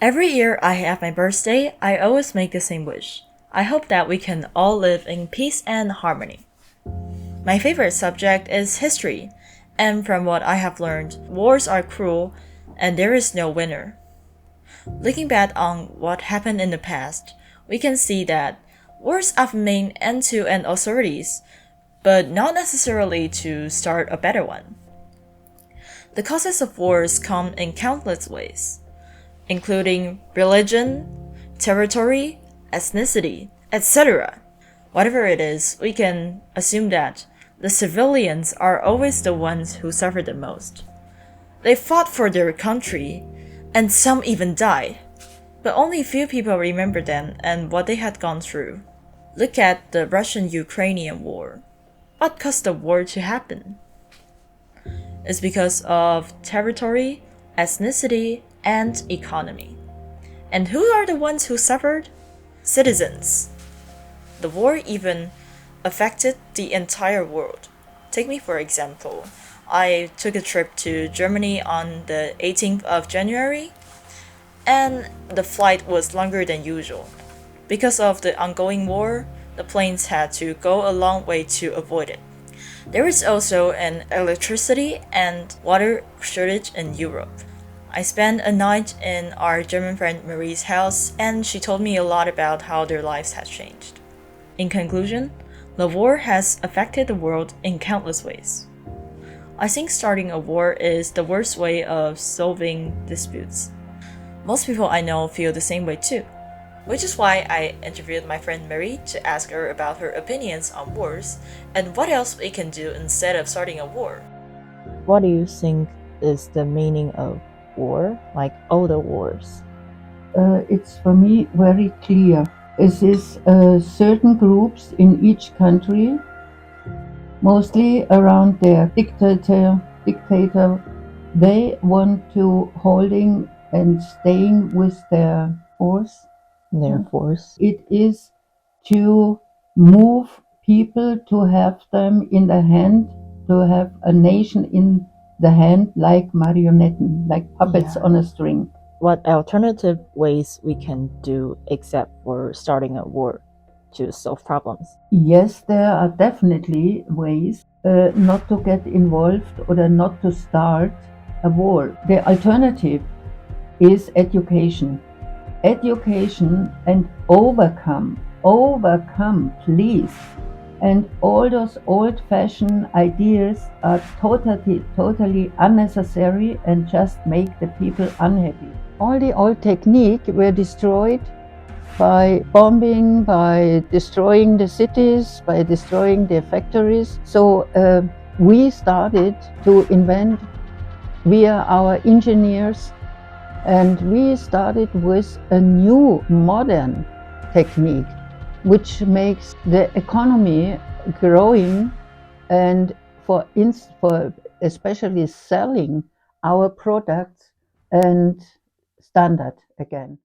Every year I have my birthday, I always make the same wish. I hope that we can all live in peace and harmony. My favorite subject is history, and from what I have learned, wars are cruel and there is no winner. Looking back on what happened in the past, we can see that wars often mean end to end authorities, but not necessarily to start a better one. The causes of wars come in countless ways, including religion, territory, ethnicity, etc. Whatever it is, we can assume that the civilians are always the ones who suffer the most. They fought for their country, and some even died, but only few people remember them and what they had gone through. Look at the Russian-Ukrainian war. What caused the war to happen? It's because of territory, ethnicity, and economy. And who are the ones who suffered? Citizens. The war even affected the entire world. Take me for example. I took a trip to Germany on the 18th of January, and the flight was longer than usual. Because of the ongoing war, the planes had to go a long way to avoid it. There is also an electricity and water shortage in Europe. I spent a night in our German friend Marie's house, and she told me a lot about how their lives had changed. In conclusion, the war has affected the world in countless ways. I think starting a war is the worst way of solving disputes. Most people I know feel the same way too, which is why I interviewed my friend Marie to ask her about her opinions on wars and what else we can do instead of starting a war. What do you think is the meaning of war, like all the wars? It's for me very clear. It is certain groups in each country, mostly around their dictator, they want to holding and staying with their force. Their force. It is to move people, to have them in the hand, to have a nation in the hand like marionetten, like puppets on a string. What alternative ways we can do except for starting a war to solve problems? Yes, there are definitely ways not to get involved or not to start a war. The alternative is education. Education and overcome, please. And all those old-fashioned ideas are totally unnecessary and just make the people unhappy. All the old technique were destroyed by bombing, by destroying the cities, by destroying the factories. So we started to invent via our engineers, and we started with a new modern technique which makes the economy growing, and for especially selling our products and standard again.